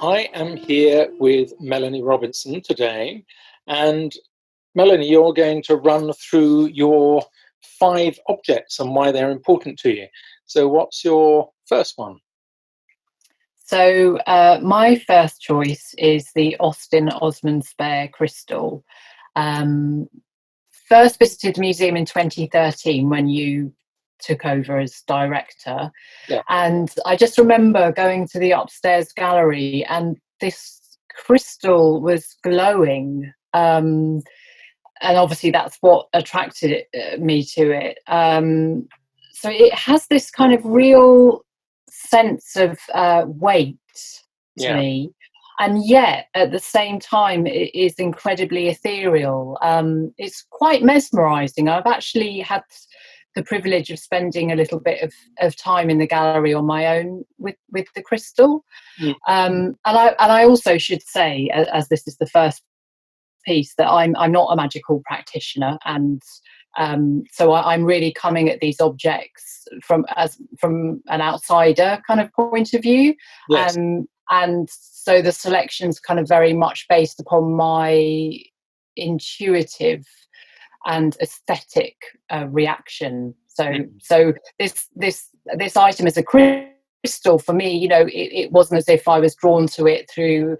I am here with Mellany Robinson today, and Mellany, you're going to run through your 5 objects and why they're important to you. So what's your first one? So my first choice is the Austin Osman Spare crystal. First visited the museum in 2013 when you took over as director. Yeah. And I just remember going to the upstairs gallery and this crystal was glowing. And obviously that's what attracted me to it. So it has this kind of real sense of weight to me, and yet at the same time it is incredibly ethereal. It's quite mesmerizing. I've actually had the privilege of spending a little bit of time in the gallery on my own with the crystal. And I also should say, as this is the first piece, that I'm not a magical practitioner, and so I'm really coming at these objects from an outsider kind of point of view. Yes. And so the selection's kind of very much based upon my intuitive and aesthetic reaction. So this item is a crystal for me. You know, it wasn't as if I was drawn to it through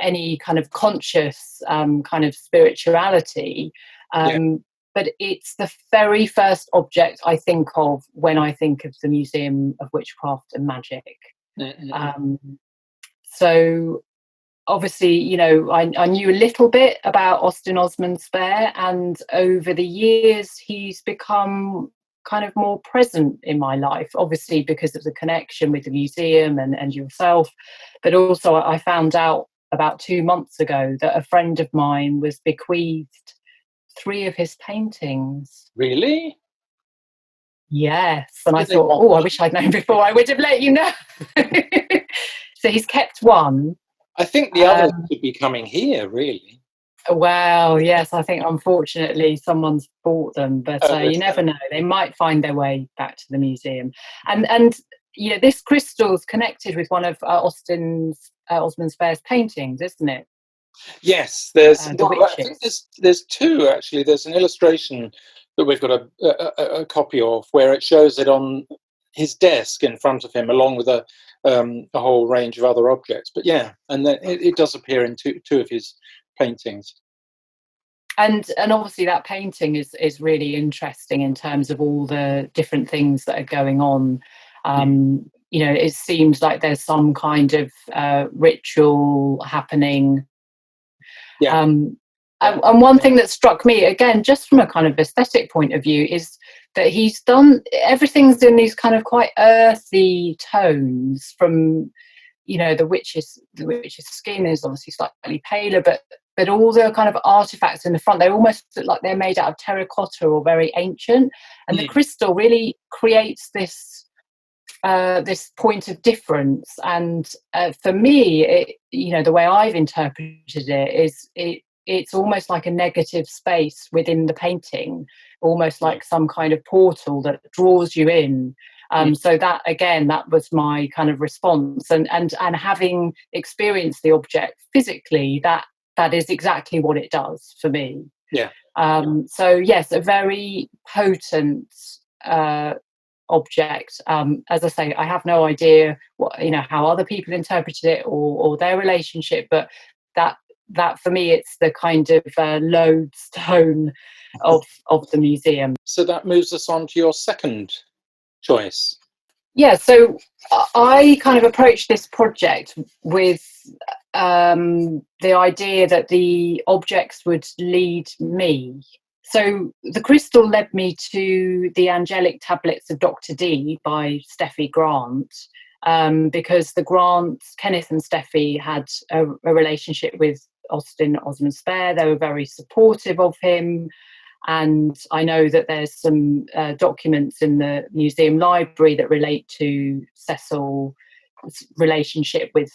any kind of conscious kind of spirituality. But it's the very first object I think of when I think of the Museum of Witchcraft and Magic. So obviously, you know, I knew a little bit about Austin Osman Spare, and over the years he's become kind of more present in my life, obviously because of the connection with the museum and yourself. But also I found out about 2 months ago that a friend of mine was bequeathed 3 of his paintings. Really? Yes. And I thought, oh, I wish I'd known before. I would have let you know. So he's kept 1. I think the others should be coming here, really. Well, yes, I think unfortunately someone's bought them, but you never know. They might find their way back to the museum. And you know, this crystal's connected with one of Osman Spare's paintings, isn't it? Yes, there's. The I think there's 2 actually. There's an illustration that we've got a copy of where it shows it on his desk in front of him, along with a whole range of other objects. But yeah, and then it does appear in two of his paintings. And obviously that painting is really interesting in terms of all the different things that are going on. You know, it seems like there's some kind of ritual happening. And one thing that struck me, again, just from a kind of aesthetic point of view, is that he's done everything's in these kind of quite earthy tones. From, you know, the witch's skin is obviously slightly paler, but all the kind of artifacts in the front, they almost look like they're made out of terracotta or very ancient. And the crystal really creates this point of difference. And for me, you know, the way I've interpreted it is it's almost like a negative space within the painting, almost like some kind of portal that draws you in. So that, again, that was my kind of response. And having experienced the object physically, that is exactly what it does for me. So yes, a very potent object. As I say, I have no idea what, you know, how other people interpreted it or their relationship, but that for me, it's the kind of lodestone of the museum. So that moves us on to your second choice. Yeah, so I kind of approached this project with the idea that the objects would lead me. So the crystal led me to the Angelic tablets of Dr. D by Steffi Grant, because the Grants, Kenneth and Steffi, had a relationship with Austin Osman Spare. They were very supportive of him. And I know that there's some documents in the museum library that relate to Cecil's relationship with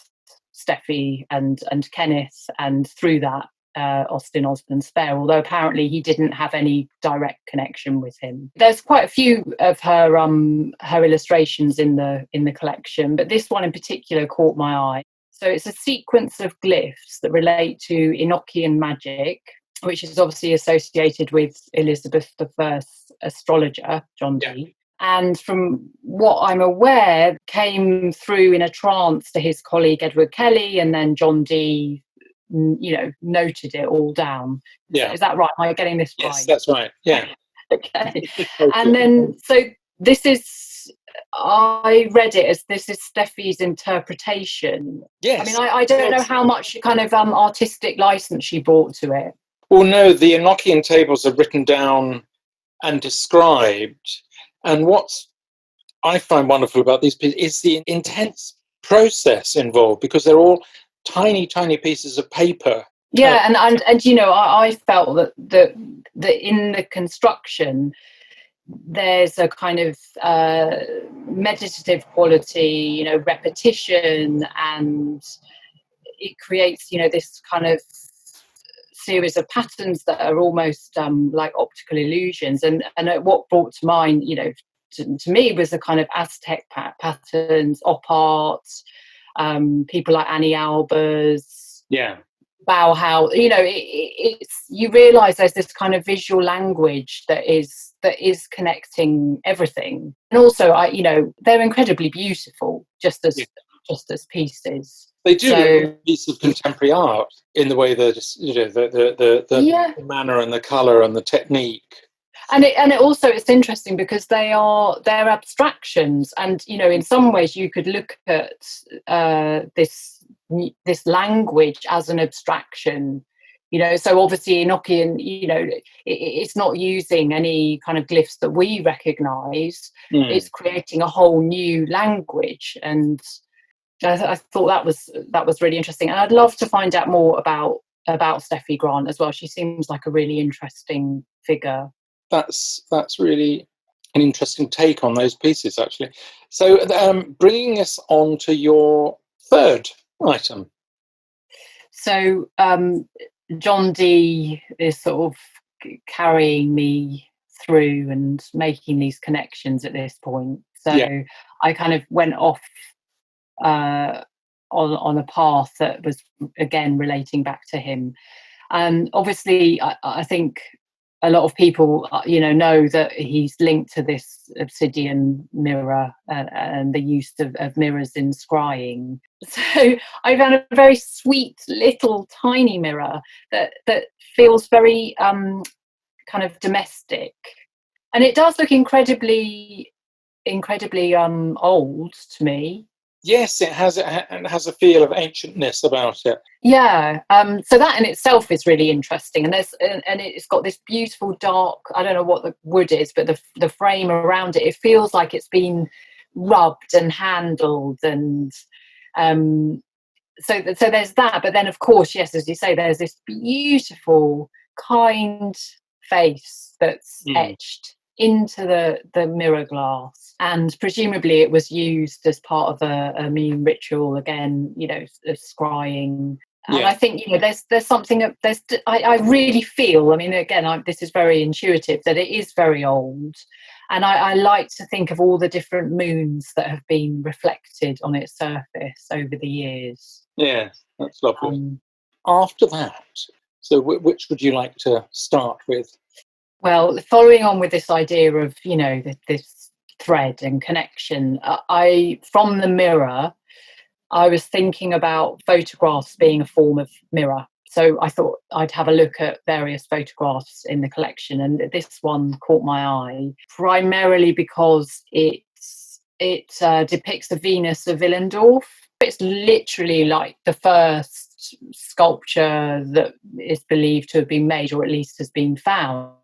Steffi and Kenneth, and through that Austin Osman Spare, although apparently he didn't have any direct connection with him. There's quite a few of her illustrations in the collection, but this one in particular caught my eye. So it's a sequence of glyphs that relate to Enochian magic, which is obviously associated with Elizabeth I's astrologer, John Dee. And from what I'm aware, came through in a trance to his colleague Edward Kelly, and then John Dee, noted it all down. Is that right? Am I getting this right? Yes, that's right. Yeah. Okay. And then, so this is, I read it as this is Steffi's interpretation. Yes. I mean, I don't know how much kind of artistic license she brought to it. Well, no, the Enochian tables are written down and described. And what I find wonderful about these pieces is the intense process involved, because they're all tiny, tiny pieces of paper. Yeah, and I felt that in the construction, there's a kind of meditative quality, repetition, and it creates, this kind of series of patterns that are almost like optical illusions. And what brought to mind, to me, was the kind of Aztec patterns, op art, people like Annie Albers. Yeah. Bauhaus, it's you realise there's this kind of visual language that is connecting everything, and also they're incredibly beautiful, just as pieces. They do look like a piece of contemporary art in the way that the manner and the colour and the technique. And it also, it's interesting because they're abstractions, and in some ways you could look at this language as an abstraction, so obviously Enochian, it's not using any kind of glyphs that we recognize. It's creating a whole new language, and I thought that was really interesting, and I'd love to find out more about Steffi Grant as well. She seems like a really interesting figure. That's really an interesting take on those pieces, actually. So bringing us on to your third item. So John Dee is sort of carrying me through and making these connections at this point. So I kind of went off on a path that was, again, relating back to him. And obviously, I think a lot of people, know that he's linked to this Obsidian Mirror and the use of mirrors in scrying. So I found a very sweet little tiny mirror that feels very kind of domestic, and it does look incredibly old to me. Yes, it has a feel of ancientness about it. Yeah, so that in itself is really interesting, and it's got this beautiful dark, I don't know what the wood is, but the frame around it feels like it's been rubbed and handled, and so there's that. But then, of course, yes, as you say, there's this beautiful, kind face that's etched into the mirror glass, and presumably it was used as part of a immune ritual, again, scrying. And I think there's something I really feel, I mean, again, this is very intuitive, that it is very old, and I like to think of all the different moons that have been reflected on its surface over the years. Yeah, that's lovely. After that, so which would you like to start with? Well, following on with this idea of, this thread and connection, from the mirror, I was thinking about photographs being a form of mirror. So I thought I'd have a look at various photographs in the collection, and this one caught my eye, primarily because it depicts the Venus of Willendorf. It's literally like the first sculpture that is believed to have been made, or at least has been found.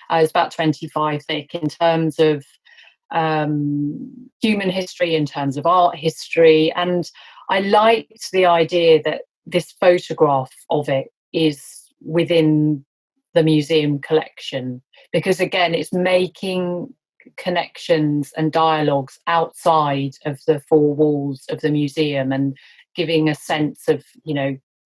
It's about 25 thick in terms of human history, in terms of art history. And I liked the idea that this photograph of it is within the museum collection, because, again, it's making connections and dialogues outside of the four walls of the museum, and giving a sense of,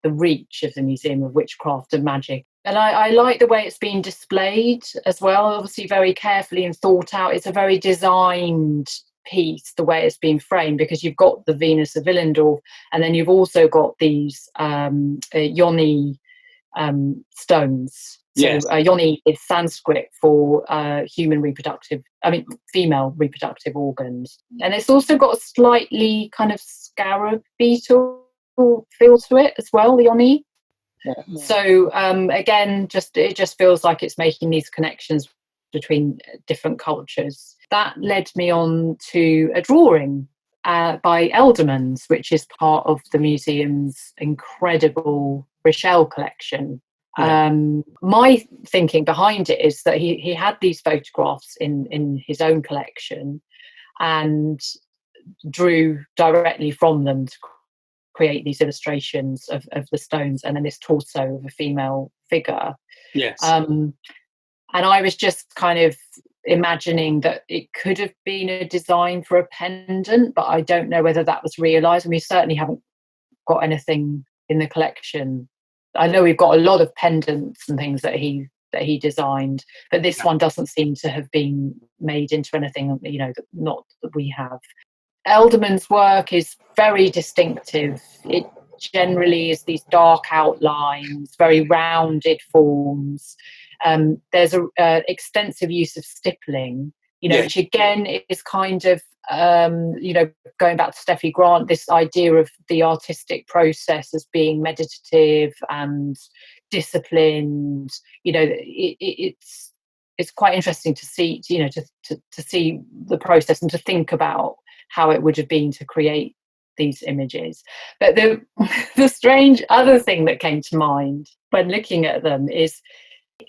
the reach of the Museum of Witchcraft and Magic. And I like the way it's been displayed as well, obviously very carefully and thought out. It's a very designed piece, the way it's been framed, because you've got the Venus of Willendorf, and then you've also got these yoni stones. So Yes. yoni is Sanskrit for female reproductive organs, and it's also got a slightly kind of scarab beetle feel to it as well, the yoni. Yeah. So again, it just feels like it's making these connections between different cultures. That led me on to a drawing by Eldermans, which is part of the museum's incredible Richelle collection. Yeah. My thinking behind it is that he had these photographs in his own collection and drew directly from them to create these illustrations of the stones, and then this torso of a female figure. Yes. And I was just kind of imagining that it could have been a design for a pendant, but I don't know whether that was realised. And we certainly haven't got anything in the collection. I know we've got a lot of pendants and things that he designed, but this one doesn't seem to have been made into anything, not that we have. Elderman's work is very distinctive. It generally is these dark outlines, very rounded forms. There's a extensive use of stippling, which again is kind of, going back to Steffi Grant, this idea of the artistic process as being meditative and disciplined. It's quite interesting to see, to see the process and to think about how it would have been to create these images. But the strange other thing that came to mind when looking at them is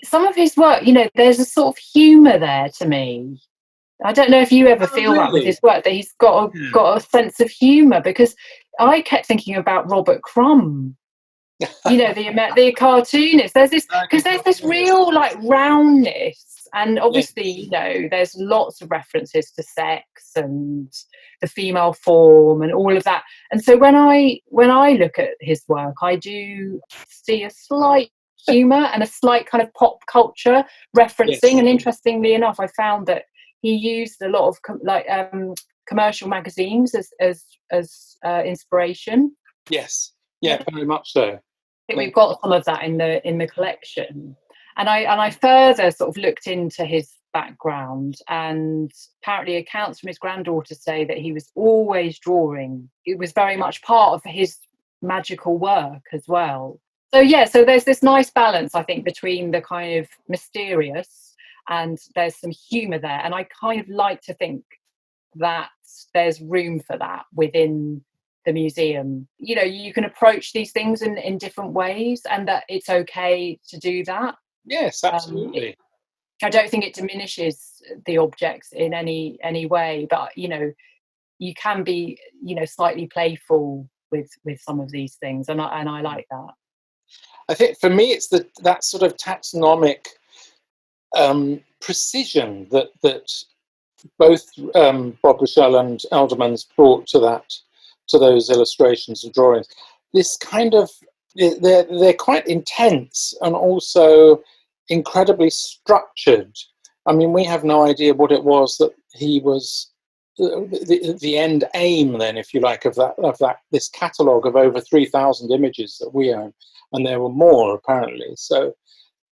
some of his work, there's a sort of humour there to me. I don't know if you ever feel that with his work, that he's got a sense of humour, because I kept thinking about Robert Crumb, the cartoonist. There's this real roundness. And obviously, there's lots of references to sex and the female form and all of that. And so when I look at his work, I do see a slight humour and a slight kind of pop culture referencing. Yes. And interestingly enough, I found that he used a lot of commercial magazines as inspiration. Yes, very much so. I think we've got some of that in the collection. And I further sort of looked into his background, and apparently accounts from his granddaughter say that he was always drawing. It was very much part of his magical work as well. So there's this nice balance, I think, between the kind of mysterious and there's some humour there. And I kind of like to think that there's room for that within the museum. You can approach these things in different ways, and that it's okay to do that. Yes, absolutely. I don't think it diminishes the objects in any way, but you can be slightly playful with some of these things, and I like that. I think for me it's that sort of taxonomic precision that both Bob Richelle and Eldermans brought to those illustrations and drawings. This kind of they're quite intense and also incredibly structured. I mean, we have no idea what it was that he was the end aim, then, if you like, of this catalogue of over 3,000 images that we own, and there were more apparently. So,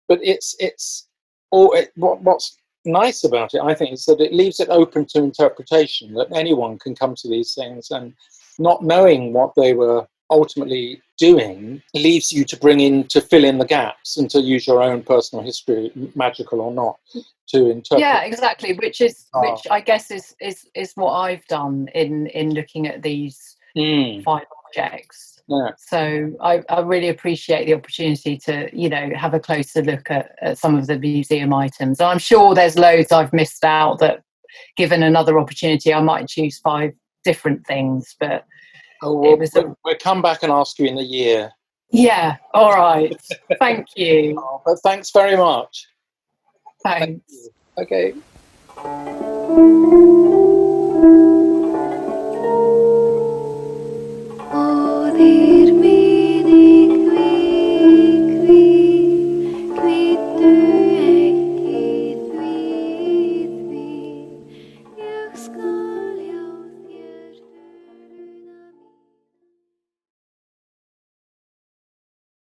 but what's nice about it, I think, is that it leaves it open to interpretation. That anyone can come to these things, and not knowing what they were ultimately doing leaves you to fill in the gaps and to use your own personal history, magical or not, to interpret. Yeah, exactly. Which I guess is what I've done in looking at these 5 objects. Yeah. So I really appreciate the opportunity to have a closer look at some of the museum items. I'm sure there's loads I've missed out that, given another opportunity, I might choose 5 different things, but we'll come back and ask you in a year. Yeah, all right. Thank you. But thanks very much. Thanks. Okay. Oh,